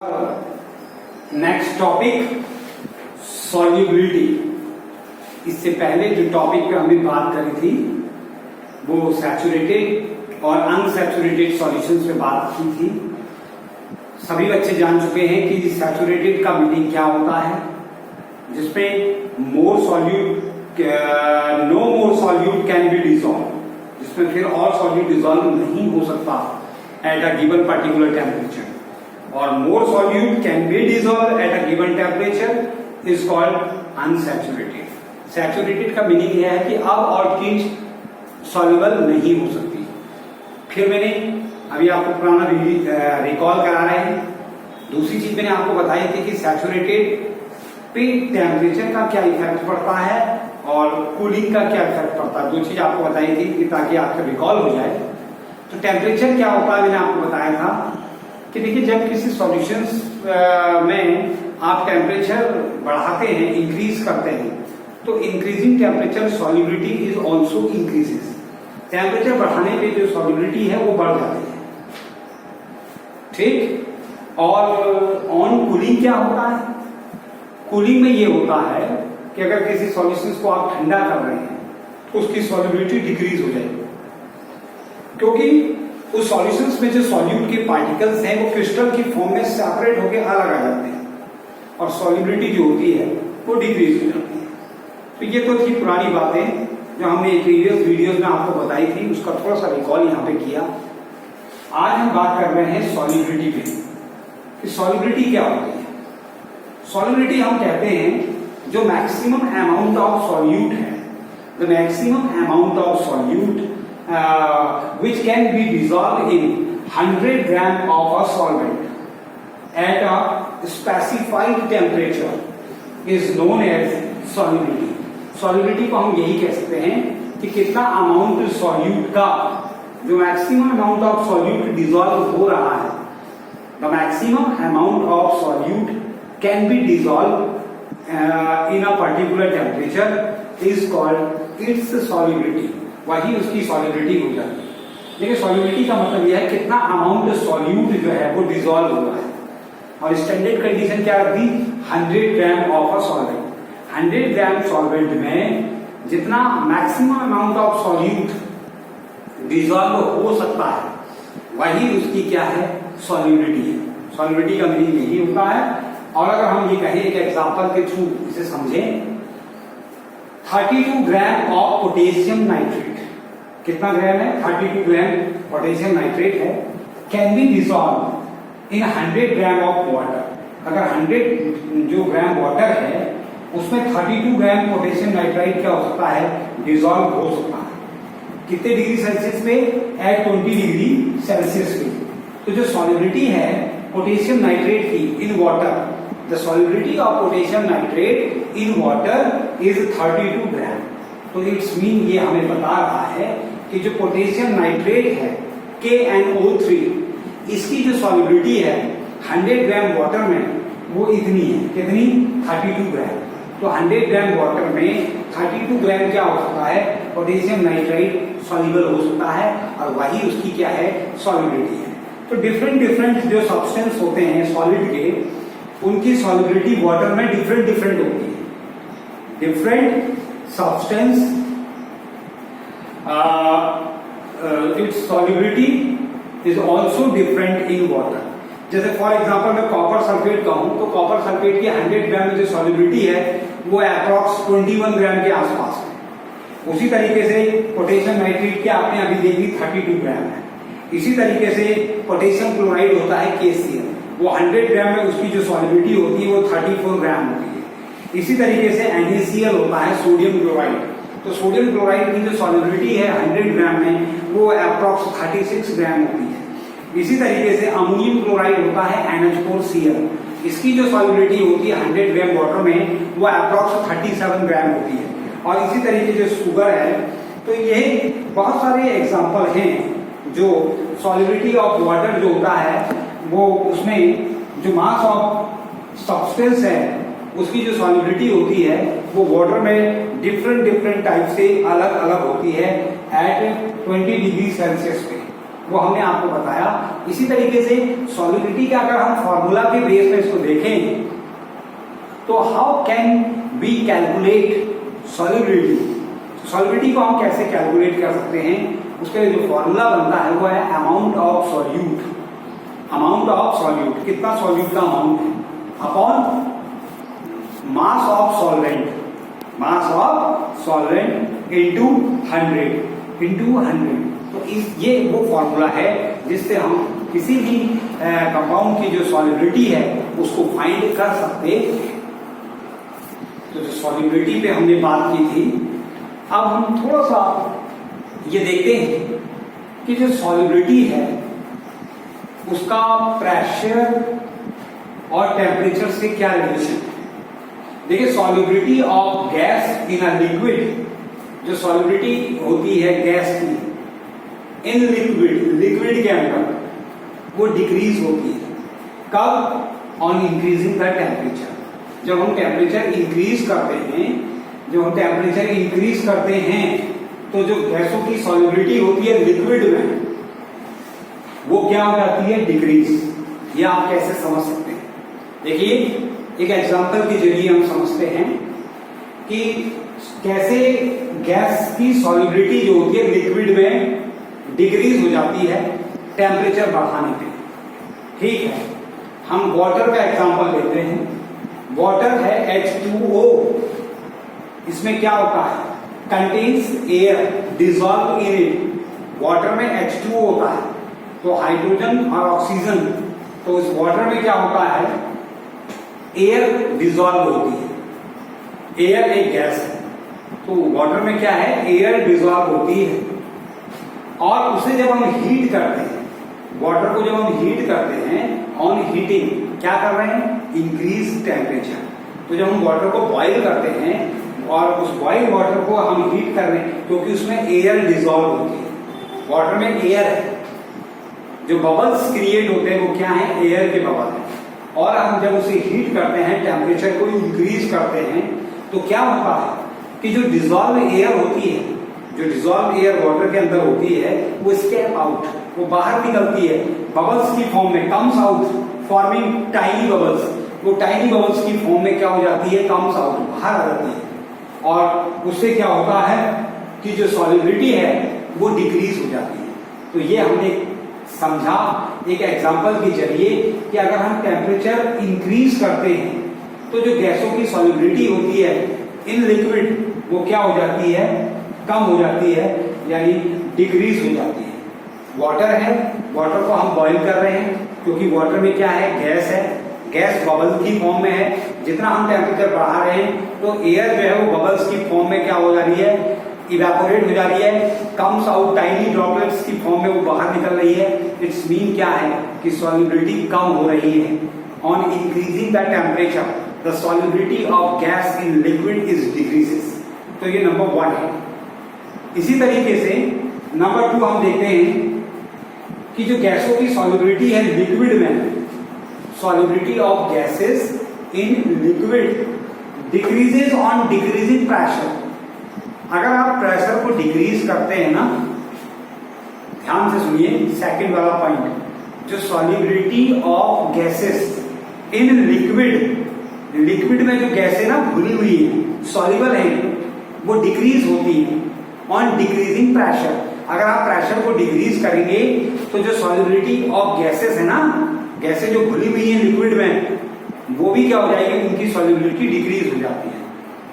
Next topic solubility. इससे पहले जो टॉपिक पे हमने बात करी थी वो सैचुरेटेड और अनसैचुरेटेड सॉल्यूशंस पे बात की थी। सभी बच्चे जान चुके हैं कि सैचुरेटेड का मीनिंग क्या होता है, जिसमें more solute no more solute can be dissolve, जिसमें फिर और सॉल्यूट डिसॉल्व नहीं हो सकता at a given particular temperature, और more solute can be dissolved at a given temperature is called unsaturated. Saturated का मीनिंग यह है कि अब और चीज soluble नहीं हो सकती। फिर मैंने अभी आपको पुराना रिकॉल करा रहे हैं। दूसरी चीज मैंने आपको बताई थी कि सैचुरेटेड पे टेम्परेचर का क्या इफेक्ट पड़ता है और कूलिंग का क्या इफेक्ट पड़ता है। दो चीज आपको बताई थी ताकि आपका रिकॉल हो जाए। तो टेम्परेचर क्या होता है मैंने आपको बताया था कि देखिए, जब किसी सॉल्यूशंस में आप टेम्परेचर बढ़ाते हैं, इंक्रीज करते हैं, तो increasing temperature solubility is also increases. Temperature बढ़ाने पे जो सॉल्युबिलिटी है वो बढ़ जाती है, ठीक। और ऑन कूलिंग क्या होता है? कूलिंग में ये होता है कि अगर किसी सॉल्यूशंस को आप ठंडा कर रहे हैं तो उसकी सॉल्युबिलिटी डिक्रीज हो जाएगी, क्योंकि उस सॉल्यूशंस में जो सॉल्यूट के पार्टिकल्स हैं वो क्रिस्टल की फॉर्म में सेपरेट होकर अलग आ जाते हैं और सॉल्युबिलिटी जो होती है वो डिक्रीज हो जाती है। तो ये तो थी पुरानी बातें जो हमने प्रीवियस वीडियोस में आपको बताई थी, उसका थोड़ा सा रिकॉल यहाँ पे किया। आज हम बात कर रहे हैं सॉल्युबिलिटी पे कि सॉल्युबिलिटी क्या होती है। सॉल्युबिलिटी हम कहते हैं जो मैक्सिमम अमाउंट ऑफ सॉल्यूट है, the maximum amount of solute which can be dissolved in 100 gram of a solvent at a specified temperature is known as solubility. Solubility को हम यही कह सकते हैं कि कितना अमाउंट सॉल्यूट का, जो maximum amount of solute dissolve हो रहा है, the maximum amount of solute can be dissolve in a particular temperature is called its solubility. वही उसकी सॉल्युबिलिटी हो जाती है। लेकिन सॉल्युबिलिटी का मतलब यह है कितना अमाउंट सॉल्यूट जो है वो डिसॉल्व हुआ है, और स्टैंडर्ड कंडीशन क्या रखती? 100 gram of a solvent. 100 gram solvent में जितना maximum amount of solute dissolve हो सकता है वही उसकी क्या है? सॉल्युबिलिटी है। सॉल्युबिलिटी का मीनिंग यही होता है। और अगर हम ये कहें एक एग्जांपल के थ्रू इसे समझें, 32 ग्राम ऑफ पोटेशियम नाइट्रेट, कितना ग्राम है? 32 ग्राम पोटेशियम नाइट्रेट है, can be dissolve in 100 gram of water. अगर 100 जो ग्राम वाटर है उसमें 32 ग्राम पोटेशियम नाइट्राइट क्या हो सकता है? डिसॉल्व हो सकता है। कितने डिग्री सेल्सियस पे? एट 20 डिग्री सेल्सियस पे। तो जो सॉल्युबिलिटी है पोटेशियम नाइट्रेट की in water, the solubility of potassium nitrate in water is 32 ग्राम। तो इट्स मीन ये हमें बता रहा है कि जो पोटेशियम नाइट्रेट है KNO3, इसकी जो सॉल्युबिलिटी है 100 ग्राम वाटर में वो इतनी है। कितनी? 32 ग्राम। तो 100 ग्राम वाटर में 32 ग्राम क्या हो सकता है? पोटेशियम नाइट्रेट सॉल्युबल हो सकता है, और वही उसकी क्या है? सॉल्युबिलिटी है। तो डिफरेंट जो सब्सटेंस होते हैं सॉलिड के, उनकी सॉल्युबिलिटी वाटर में डिफरेंट होती है। Different substance it's solubility is also different in water. जैसे फॉर एग्जांपल मैं कॉपर सल्फेट कहूं तो कॉपर सल्फेट की 100 ग्राम में जो सॉल्युबिलिटी है वो अप्रॉक्स 21 ग्राम के आसपास है। उसी तरीके से पोटेशियम नाइट्रेट की आपने अभी देखी 32 ग्राम है। इसी तरीके से पोटेशियम क्लोराइड होता है KCl, वो 100 ग्राम में उसकी जो सॉल्युबिलिटी होती है वो 34 ग्राम होती है। इसी तरीके से NaCl होता है सोडियम क्लोराइड, तो सोडियम क्लोराइड की जो सॉल्युबिलिटी है 100 ग्राम में वो अप्रॉक्स 36 ग्राम होती है। इसी तरीके से अमोनियम क्लोराइड होता है NH4Cl, इसकी जो सॉल्युबिलिटी होती है 100 ग्राम वाटर में वो अप्रॉक्स 37 ग्राम होती है। और इसी तरीके से शुगर है। तो ये बहुत सारे एग्जाम्पल हैं जो सॉल्युबिलिटी ऑफ वाटर जो होता है वो उसमें जो मास ऑफ सब्सटेंस है उसकी जो सॉल्युबिलिटी होती है वो वाटर में डिफरेंट टाइप से अलग होती है एट 20 डिग्री सेल्सियस पे। वो हमने आपको बताया। इसी तरीके से सॉल्युबिलिटी का अगर हम फॉर्मूला के बेस में इसको देखें तो how can we calculate solubility. Solubility को हम कैसे कैलकुलेट कर सकते हैं, उसके लिए जो फॉर्मूला बनता है वो है amount of solute. Amount of solute, कितना सॉल्यूट का अमाउंट है, upon mass of solvent, mass of solvent into 100। तो ये वो फॉर्मूला है जिससे हम किसी भी कंपाउंड की जो सॉल्युबिलिटी है उसको फाइंड कर सकते हैं। तो जो सॉल्युबिलिटी पे हमने बात की थी, अब हम थोड़ा सा ये देखते हैं कि जो सॉल्युबिलिटी है उसका प्रेशर और टेम्परेचर से क्या रिलेशन है। देखिए, solubility of gas in a liquid, जो सॉल्युबिलिटी होती है गैस की इन लिक्विड के अंदर, वो डिक्रीज होती है। कब? On increasing the temperature. जब हम टेम्परेचर इंक्रीज करते हैं, तो जो गैसों की सॉल्युबिलिटी होती है लिक्विड में, वो क्या हो जाती है? डिक्रीज। ये आप कैसे समझ सकते हैं? देखिए, एक एग्जांपल के जरिए हम समझते हैं कि कैसे गैस की सॉल्युबिलिटी जो होती है लिक्विड में डिक्रीज हो जाती है टेम्परेचर बढ़ाने पे। ठीक है, हम वाटर का एग्जांपल लेते हैं। वाटर है H2O, इसमें क्या होता है? Contains air dissolve in it. Water में H2O होता है, तो हाइड्रोजन और ऑक्सीजन, तो इस वाटर में क्या होता है? एयर डिजॉल्व होती है। एयर एक गैस है, तो वाटर में क्या है? एयर डिजॉल्व होती है। और उसे जब हम हीट करते हैं, वाटर को जब हम हीट करते हैं, ऑन हीटिंग क्या कर रहे हैं? Increase temperature. तो जब हम वाटर को बॉईल करते हैं और उस बॉइल वाटर को हम हीट कर रहे हैं, क्योंकि उसमें एयर डिजॉल्व होती है। वाटर में एयर है, जो बबल्स क्रिएट होते हैं वो क्या है? एयर के बबल है। और हम जब उसे हीट करते हैं, टेम्परेचर को इंक्रीज करते हैं, तो क्या होता है कि जो डिजॉल्व एयर होती है, जो डिजॉल्व एयर वाटर के अंदर होती है, वो स्केप आउट, वो बाहर निकलती है बबल्स की फॉर्म में, comes out forming tiny bubbles. वो टाइनी बबल्स की फॉर्म में क्या हो जाती है? कम्स आउट, बाहर आ जाती है। और उससे क्या होता है कि जो सॉल्युबिलिटी है वो डिक्रीज हो जाती है। तो ये हमने समझा एक एग्जांपल के जरिए कि अगर हम टेम्परेचर इंक्रीज करते हैं तो जो गैसों की सॉल्युबिलिटी होती है इन लिक्विड, वो क्या हो जाती है? कम हो जाती है, यानी डिक्रीज हो जाती है। वाटर है, वाटर को हम बॉईल कर रहे हैं, क्योंकि वाटर में क्या है? गैस है। गैस बबल की फॉर्म में है। जितना हम टेम्परेचर बढ़ा रहे हैं तो एयर जो है वो बबल्स की फॉर्म में क्या हो जा रही है? इवेपोरेट हो जा रही है, कम्स आउट टाइनी ड्रॉपलेट्स की फॉर्म में वो बाहर निकल रही है। इट्स मीन क्या है कि सॉल्युबिलिटी कम हो रही है। On increasing the temperature the solubility of gas in liquid is decreases. तो ये नंबर 1 है। इसी तरीके से नंबर 2 हम देखते हैं कि जो गैसों की सॉल्युबिलिटी है लिक्विड में, solubility of gases in liquid decreases on decreasing pressure. अगर आप प्रेशर को डिक्रीज करते हैं ना, ध्यान से सुनिए सेकंड वाला पॉइंट, जो solubility of gases in liquid, liquid में जो गैसें ना भुनी हुई है, सॉल्युबल है, वो डिक्रीज होती है ऑन डिक्रीजिंग प्रेशर। अगर आप प्रेशर को डिक्रीज करेंगे तो जो सॉल्युबिलिटी ऑफ गैसेस है ना, गैसें जो भुनी हुई है लिक्विड में, वो भी क्या हो जाएगी? उनकी सॉल्युबिलिटी डिक्रीज हो जाती है।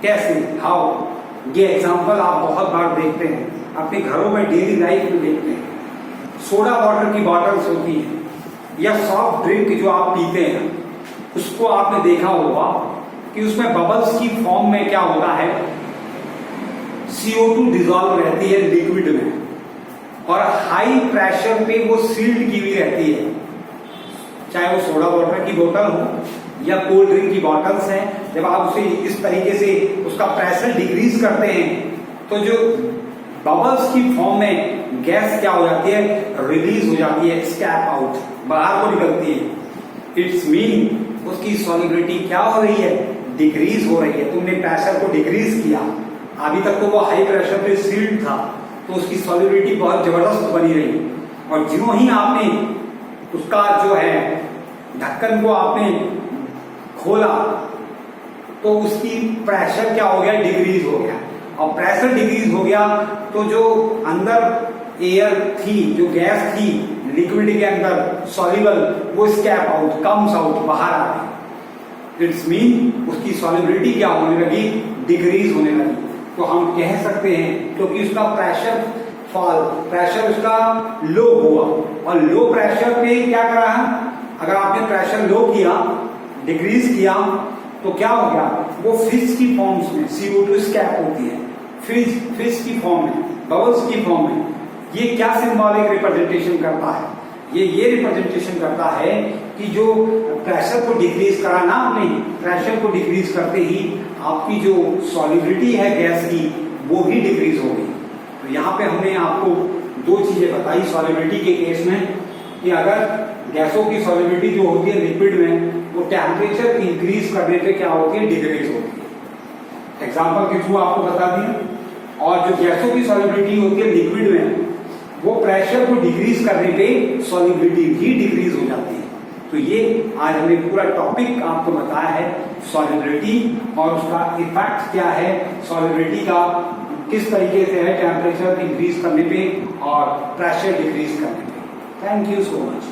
कैसे? हाउ? ये एग्जांपल आप बहुत बार देखते हैं, अपने घरों में डेली लाइफ में देखते हैं। सोडा वाटर की बॉटल्स होती है या सॉफ्ट ड्रिंक जो आप पीते हैं, उसको आपने देखा होगा कि उसमें बबल्स की फॉर्म में क्या होता है? CO2 डिजॉल्व रहती है लिक्विड में, और हाई प्रेशर पे वो सील्ड की हुई रहती है। चाहे वो सोडा वाटर की बोतल हो या कोल्ड ड्रिंक की बॉटल्स हैं, जब आप उसे इस तरीके से उसका प्रेशर डिक्रीज करते हैं तो जो बबल्स की फॉर्म में गैस क्या हो जाती है? रिलीज हो जाती है, स्कैप आउट, बाहर को निकलती है। इट्स मीन उसकी सॉल्युबिलिटी क्या हो रही है? डिक्रीज हो रही है। तुमने प्रेशर को डिक्रीज किया, अभी तक तो वो हाई प्रेशर पे सील्ड था, तो उसकी सॉल्युबिलिटी बहुत जबरदस्त बनी रही, और ज्यों ही आपने उसका जो है ढक्कन को आपने खोला तो उसकी प्रेशर क्या हो गया, डिक्रीज हो गया। और प्रेशर डिक्रीज हो गया तो जो अंदर एयर थी, जो गैस थी लिक्विड के अंदर सॉल्युबल, वो स्कैप आउट, कम्स आउट, बाहर आ गई। इट्स मीन उसकी सॉल्युबिलिटी क्या होने लगी, डिक्रीज होने लगी। तो हम कह सकते हैं क्योंकि उसका प्रेशर फॉल, प्रेशर उसका लो हुआ, और लो प्रेशर पे क्या करा है, अगर आपने प्रेशर लो किया, डिक्रीज किया, तो क्या हो गया, वो फिश की फॉर्म्स में CO2 स्कैप होती है, फिश की फॉर्म में, बबल्स की फॉर्म में। ये क्या सिंबॉलिक रिप्रेजेंटेशन करता है, ये रिप्रेजेंटेशन करता है कि जो प्रेशर को डिक्रीज करा ना आपने, प्रेशर को डिक्रीज करते ही आपकी जो सॉल्युबिलिटी है गैस की वो भी डिक्रीज हो गई। तो यहाँ पे हमने आपको दो चीजें बताई सॉल्युबिलिटी के केस में, कि अगर गैसों की सॉल्युबिलिटी जो होती है लिक्विड में, वो टेम्परेचर इंक्रीज करने पे क्या होती है, डिक्रीज होती है। एग्जाम्पल के थ्रू आपको बता दिया। और जो गैसों की सॉल्युबिलिटी होती है लिक्विड में, वो प्रेशर को डिक्रीज करने पे सॉल्युबिलिटी भी डिक्रीज हो जाती है। तो ये आज हमने पूरा टॉपिक आपको बताया है सॉल्युबिलिटी और उसका इफेक्ट क्या है, सॉल्युबिलिटी का किस तरीके से है टेम्परेचर इंक्रीज करने पे और प्रेशर डिक्रीज करने पे। Thank you so much.